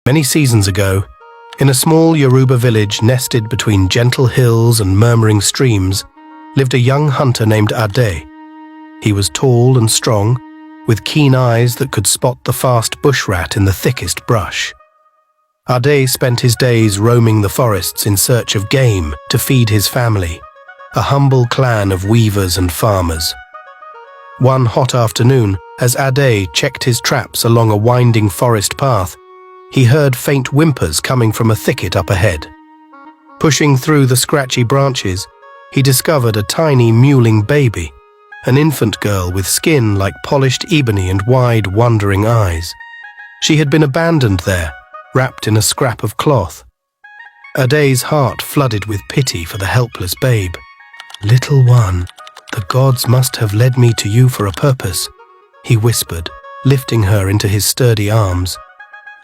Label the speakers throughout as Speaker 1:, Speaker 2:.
Speaker 1: Many seasons ago, in a small Yoruba village nested between gentle hills and murmuring streams, lived a young hunter named Ade. He was tall and strong, with keen eyes that could spot the fast bush rat in the thickest brush. Ade spent his days roaming the forests in search of game to feed his family, a humble clan of weavers and farmers. One hot afternoon, as Ade checked his traps along a winding forest path, he heard faint whimpers coming from a thicket up ahead. Pushing through the scratchy branches, he discovered a tiny mewling baby, an infant girl with skin like polished ebony and wide, wondering eyes. She had been abandoned there, wrapped in a scrap of cloth. Ade's heart flooded with pity for the helpless babe. "Little one, the gods must have led me to you for a purpose," he whispered, lifting her into his sturdy arms.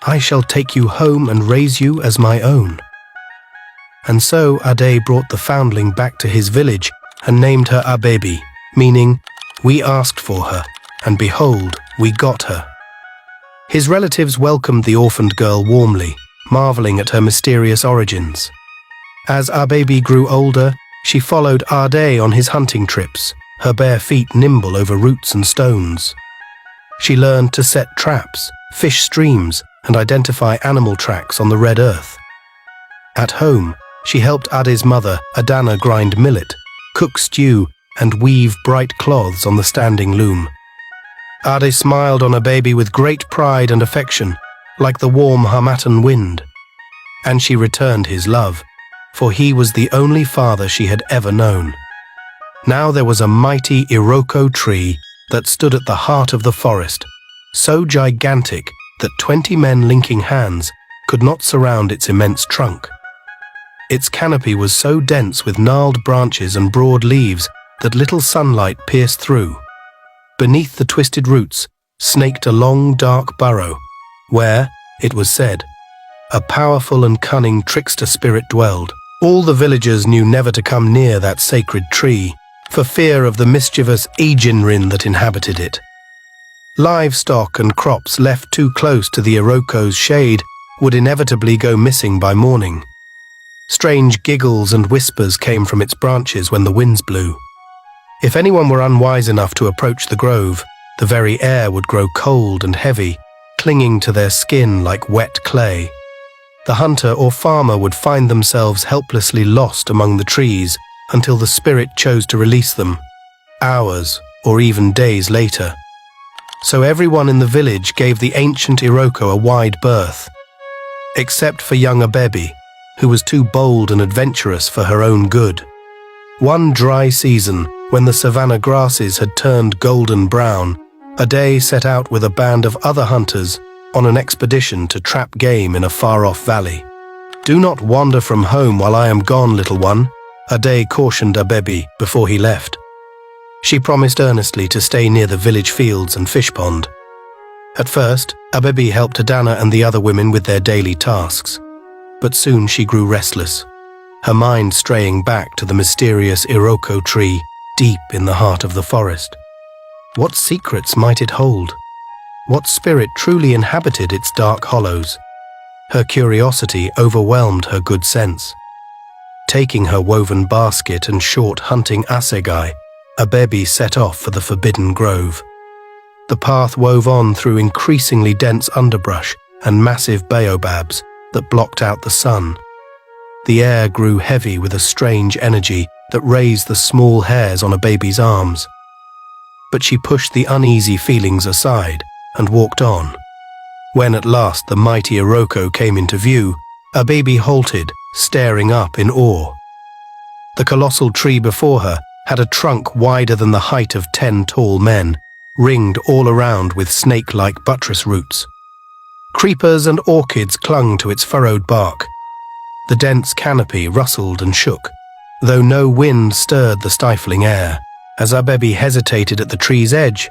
Speaker 1: "I shall take you home and raise you as my own." And so Ade brought the foundling back to his village and named her Abebi, meaning, "We asked for her, and behold, we got her." His relatives welcomed the orphaned girl warmly, marveling at her mysterious origins. As Abebi grew older, she followed Ade on his hunting trips, her bare feet nimble over roots and stones. She learned to set traps, fish streams, and identify animal tracks on the red earth. At home, she helped Ade's mother, Adana, grind millet, cook stew, and weave bright cloths on the standing loom. Ade smiled on Abebi with great pride and affection, like the warm Harmattan wind. And she returned his love, for he was the only father she had ever known. Now there was a mighty Iroko tree that stood at the heart of the forest, so gigantic that 20 men linking hands could not surround its immense trunk. Its canopy was so dense with gnarled branches and broad leaves that little sunlight pierced through. Beneath the twisted roots snaked a long, dark burrow, where, it was said, a powerful and cunning trickster spirit dwelled. All the villagers knew never to come near that sacred tree, for fear of the mischievous Ejinrin that inhabited it. Livestock and crops left too close to the Iroko's shade would inevitably go missing by morning. Strange giggles and whispers came from its branches when the winds blew. If anyone were unwise enough to approach the grove, the very air would grow cold and heavy, clinging to their skin like wet clay. The hunter or farmer would find themselves helplessly lost among the trees until the spirit chose to release them, hours or even days later. So everyone in the village gave the ancient Iroko a wide berth, except for young Abebi, who was too bold and adventurous for her own good. One dry season, when the savanna grasses had turned golden brown, Ade set out with a band of other hunters on an expedition to trap game in a far-off valley. "Do not wander from home while I am gone, little one," Ade cautioned Abebi before he left. She promised earnestly to stay near the village fields and fish pond. At first, Abebi helped Adana and the other women with their daily tasks, but soon she grew restless, her mind straying back to the mysterious Iroko tree deep in the heart of the forest. What secrets might it hold? What spirit truly inhabited its dark hollows? Her curiosity overwhelmed her good sense. Taking her woven basket and short hunting assegai, Abebi set off for the forbidden grove. The path wove on through increasingly dense underbrush and massive baobabs that blocked out the sun. The air grew heavy with a strange energy that raised the small hairs on Abebi's arms. But she pushed the uneasy feelings aside and walked on. When at last the mighty Iroko came into view, Abebi halted, staring up in awe. The colossal tree before her had a trunk wider than the height of 10 tall men, ringed all around with snake-like buttress roots. Creepers and orchids clung to its furrowed bark. The dense canopy rustled and shook, though no wind stirred the stifling air. As Abebi hesitated at the tree's edge,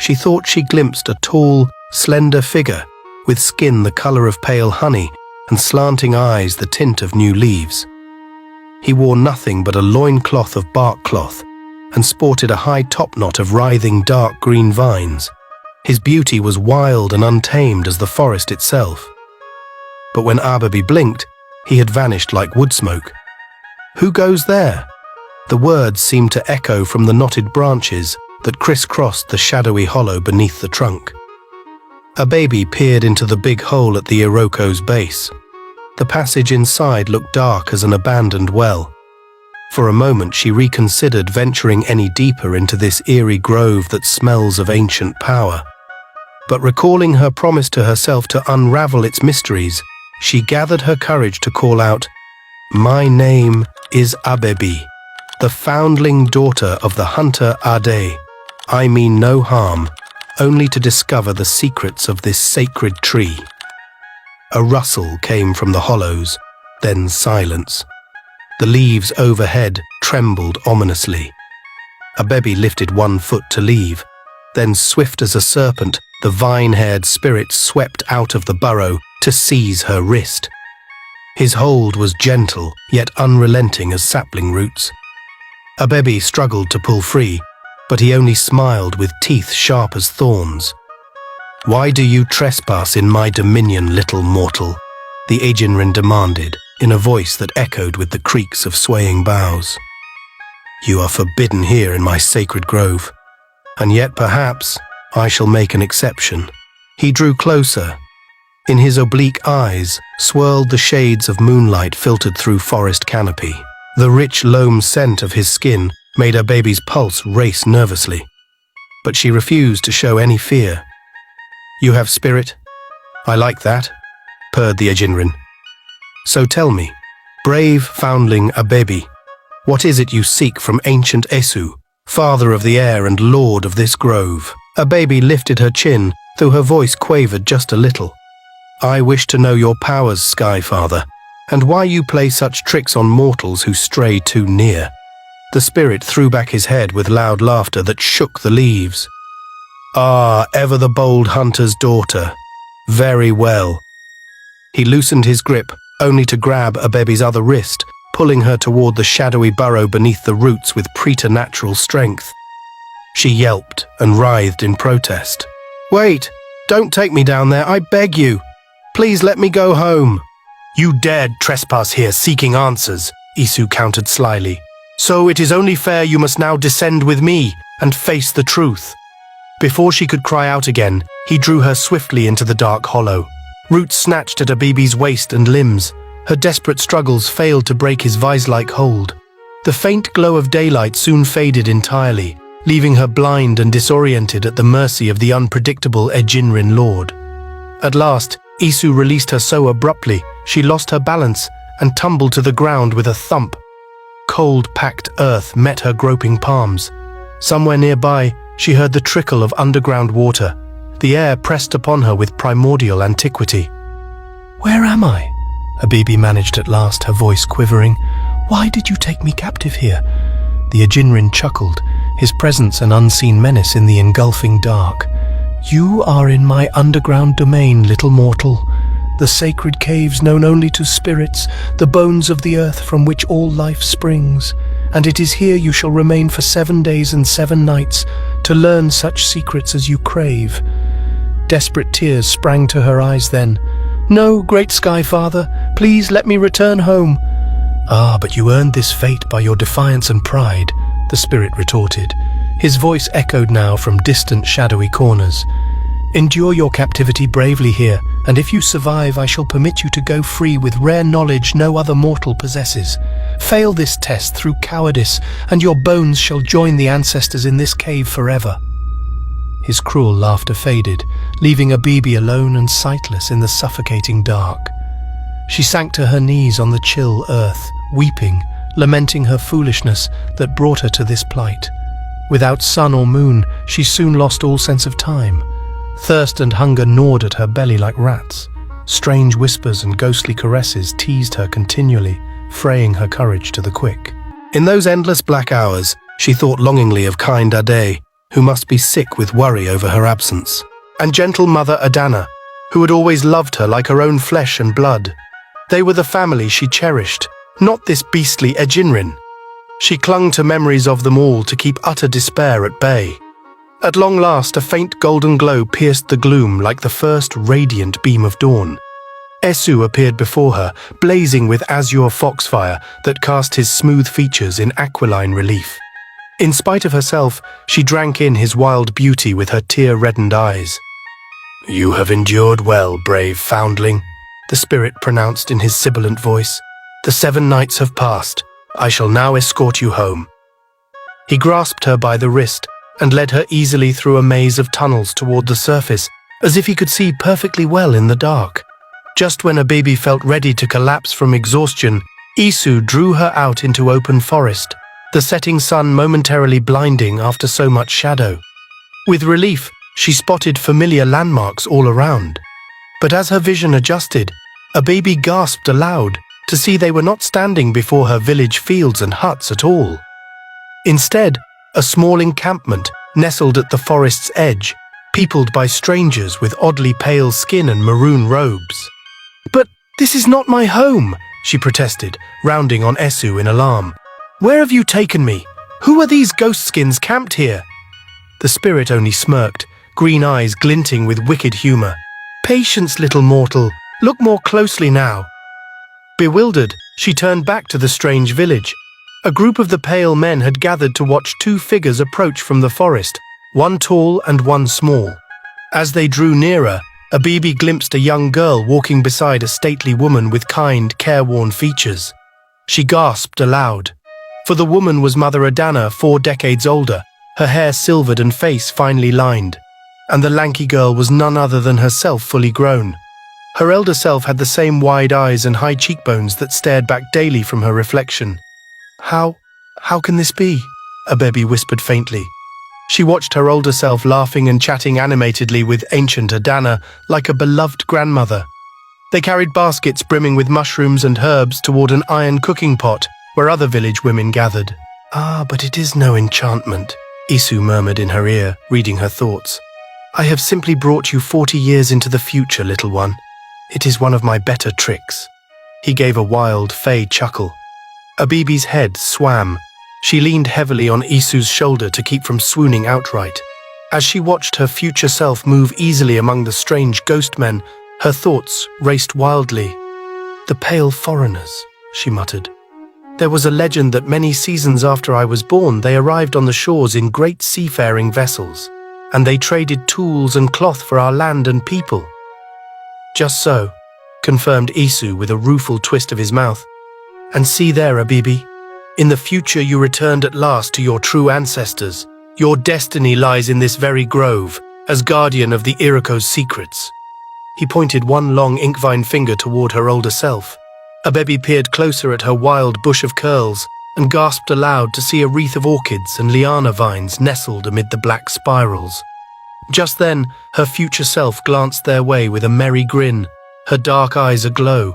Speaker 1: she thought she glimpsed a tall, slender figure with skin the color of pale honey and slanting eyes the tint of new leaves. He wore nothing but a loincloth of bark cloth and sported a high topknot of writhing dark green vines. His beauty was wild and untamed as the forest itself. but when Abebi blinked, he had vanished like wood smoke. "Who goes there?" The words seemed to echo from the knotted branches that crisscrossed the shadowy hollow beneath the trunk. Abebi peered into the big hole at the Iroko's base. The passage inside looked dark as an abandoned well. For a moment she reconsidered venturing any deeper into this eerie grove that smells of ancient power. But recalling her promise to herself to unravel its mysteries, she gathered her courage to call out, "My name is Abebi, the foundling daughter of the hunter Ade. I mean no harm, only to discover the secrets of this sacred tree." A rustle came from the hollows, then silence. The leaves overhead trembled ominously. Abebi lifted one foot to leave, then swift as a serpent, the vine-haired spirit swept out of the burrow to seize her wrist. His hold was gentle, yet unrelenting as sapling roots. Abebi struggled to pull free, but he only smiled with teeth sharp as thorns. "Why do you trespass in my dominion, little mortal?" the Ejinrin demanded, in a voice that echoed with the creaks of swaying boughs. "You are forbidden here in my sacred grove, and yet perhaps I shall make an exception." He drew closer. In his oblique eyes swirled the shades of moonlight filtered through forest canopy. The rich loam scent of his skin made Abebi's pulse race nervously, but she refused to show any fear. "You have spirit? I like that," purred the Ejinrin. "So tell me, brave foundling Abebi, what is it you seek from ancient Esu, father of the air and lord of this grove?" Abebi lifted her chin, though her voice quavered just a little. "I wish to know your powers, Sky Father, and why you play such tricks on mortals who stray too near." The spirit threw back his head with loud laughter that shook the leaves. "Ah, ever the bold hunter's daughter. Very well." He loosened his grip, only to grab Abebi's other wrist, pulling her toward the shadowy burrow beneath the roots with preternatural strength. She yelped and writhed in protest. "Wait! Don't take me down there, I beg you! Please let me go home!" "You dared trespass here seeking answers," Isu countered slyly. "So it is only fair you must now descend with me and face the truth." Before she could cry out again, he drew her swiftly into the dark hollow. Roots snatched at Abebi's waist and limbs. Her desperate struggles failed to break his vise-like hold. The faint glow of daylight soon faded entirely, leaving her blind and disoriented at the mercy of the unpredictable Ejinrin lord. At last, Isu released her so abruptly, she lost her balance and tumbled to the ground with a thump. Cold, packed earth met her groping palms. Somewhere nearby, she heard the trickle of underground water. The air pressed upon her with primordial antiquity. "Where am I?" Abebi managed at last, her voice quivering. "Why did you take me captive here?" The Ejinrin chuckled, his presence an unseen menace in the engulfing dark. "You are in my underground domain, little mortal. The sacred caves known only to spirits, the bones of the earth from which all life springs. And it is here you shall remain for 7 days and 7 nights to learn such secrets as you crave." Desperate tears sprang to her eyes then. "No, great Sky Father, please let me return home." "Ah, but you earned this fate by your defiance and pride," the spirit retorted. His voice echoed now from distant shadowy corners. "Endure your captivity bravely here, and if you survive, I shall permit you to go free with rare knowledge no other mortal possesses. Fail this test through cowardice, and your bones shall join the ancestors in this cave forever." His cruel laughter faded, leaving Abebi alone and sightless in the suffocating dark. She sank to her knees on the chill earth, weeping, lamenting her foolishness that brought her to this plight. Without sun or moon, she soon lost all sense of time. Thirst and hunger gnawed at her belly like rats. Strange whispers and ghostly caresses teased her continually, fraying her courage to the quick. In those endless black hours, she thought longingly of kind Ade, who must be sick with worry over her absence, and gentle mother Adana, who had always loved her like her own flesh and blood. They were the family she cherished, not this beastly Ejinrin. She clung to memories of them all to keep utter despair at bay. At long last, a faint golden glow pierced the gloom like the first radiant beam of dawn. Esu appeared before her, blazing with azure foxfire that cast his smooth features in aquiline relief. In spite of herself, she drank in his wild beauty with her tear-reddened eyes. "You have endured well, brave foundling," the spirit pronounced in his sibilant voice. "The 7 nights have passed. I shall now escort you home." He grasped her by the wrist and led her easily through a maze of tunnels toward the surface, as if he could see perfectly well in the dark. Just when Abebi felt ready to collapse from exhaustion, Isu drew her out into open forest, the setting sun momentarily blinding after so much shadow. With relief, she spotted familiar landmarks all around. But as her vision adjusted, Abebi gasped aloud to see they were not standing before her village fields and huts at all. Instead, a small encampment nestled at the forest's edge, peopled by strangers with oddly pale skin and maroon robes. "But this is not my home," she protested, rounding on Esu in alarm. "Where have you taken me? Who are these ghost skins camped here?" The spirit only smirked, green eyes glinting with wicked humor. "Patience, little mortal. Look more closely now." Bewildered, she turned back to the strange village. A group of the pale men had gathered to watch 2 figures approach from the forest, one tall and one small. As they drew nearer, Abebi glimpsed a young girl walking beside a stately woman with kind, careworn features. She gasped aloud. For the woman was Mother Adana, 4 decades older, her hair silvered and face finely lined. And the lanky girl was none other than herself, fully grown. Her elder self had the same wide eyes and high cheekbones that stared back daily from her reflection. How can this be?" Abebi whispered faintly. She watched her older self laughing and chatting animatedly with ancient Adana like a beloved grandmother. They carried baskets brimming with mushrooms and herbs toward an iron cooking pot where other village women gathered. "Ah, but it is no enchantment," Isu murmured in her ear, reading her thoughts. "I have simply brought you 40 years into the future, little one. It is one of my better tricks." He gave a wild, fey chuckle. Abebi's head swam. She leaned heavily on Isu's shoulder to keep from swooning outright. As she watched her future self move easily among the strange ghost men, her thoughts raced wildly. "The pale foreigners," she muttered. "There was a legend that many seasons after I was born, they arrived on the shores in great seafaring vessels, and they traded tools and cloth for our land and people." "Just so," confirmed Isu with a rueful twist of his mouth. "And see there, Abebi. In the future you returned at last to your true ancestors. Your destiny lies in this very grove, as guardian of the Iriko's secrets." He pointed one long ink-vine finger toward her older self. Abebi peered closer at her wild bush of curls and gasped aloud to see a wreath of orchids and liana vines nestled amid the black spirals. Just then, her future self glanced their way with a merry grin, her dark eyes aglow.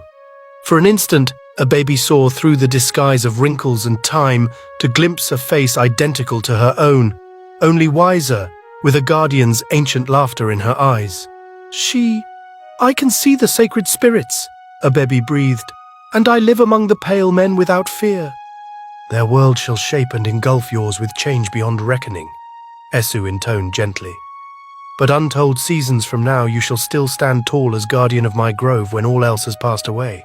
Speaker 1: For an instant, Abebi saw through the disguise of wrinkles and time to glimpse a face identical to her own, only wiser, with a guardian's ancient laughter in her eyes. I can see the sacred spirits," Abebi breathed, "and I live among the pale men without fear." "Their world shall shape and engulf yours with change beyond reckoning," Esu intoned gently. "But untold seasons from now you shall still stand tall as guardian of my grove when all else has passed away."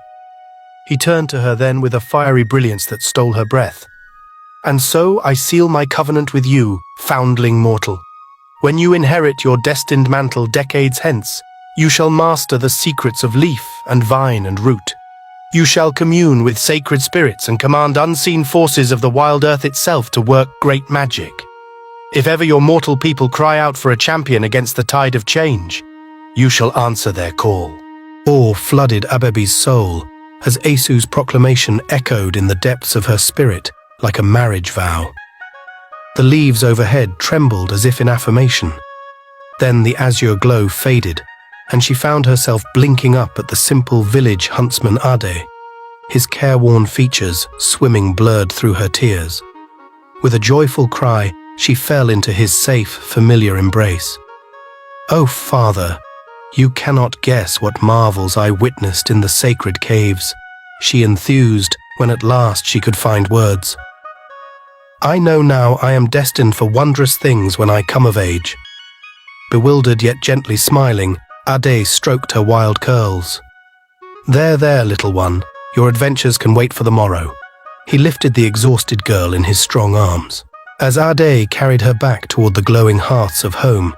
Speaker 1: He turned to her then with a fiery brilliance that stole her breath. "And so I seal my covenant with you, foundling mortal. When you inherit your destined mantle decades hence, you shall master the secrets of leaf and vine and root. You shall commune with sacred spirits and command unseen forces of the wild earth itself to work great magic. If ever your mortal people cry out for a champion against the tide of change, you shall answer their call." Awe flooded Abebi's soul as Asu's proclamation echoed in the depths of her spirit like a marriage vow. The leaves overhead trembled as if in affirmation. Then the azure glow faded, and she found herself blinking up at the simple village huntsman Ade, his careworn features swimming blurred through her tears. With a joyful cry, she fell into his safe, familiar embrace. "Oh, Father, you cannot guess what marvels I witnessed in the sacred caves," she enthused when at last she could find words. "I know now I am destined for wondrous things when I come of age." Bewildered yet gently smiling, Ade stroked her wild curls. There, little one. Your adventures can wait for the morrow." He lifted the exhausted girl in his strong arms. As Ade carried her back toward the glowing hearths of home,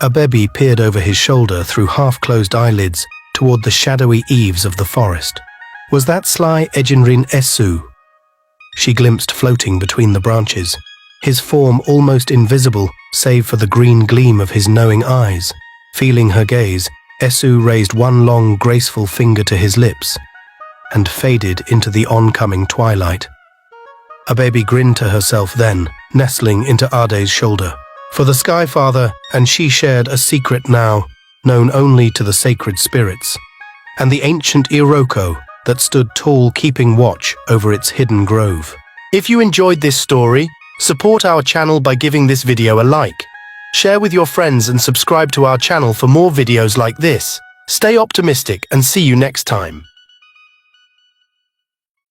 Speaker 1: Abebi peered over his shoulder through half-closed eyelids toward the shadowy eaves of the forest. Was that sly Ejinrin Esu? She glimpsed floating between the branches, his form almost invisible save for the green gleam of his knowing eyes. Feeling her gaze, Esu raised one long, graceful finger to his lips and faded into the oncoming twilight. Abebi grinned to herself then, nestling into Ade's shoulder. For the Sky Father and she shared a secret now, known only to the sacred spirits, and the ancient Iroko that stood tall keeping watch over its hidden grove. If you enjoyed this story, support our channel by giving this video a like. Share with your friends and subscribe to our channel for more videos like this. Stay optimistic and see you next time.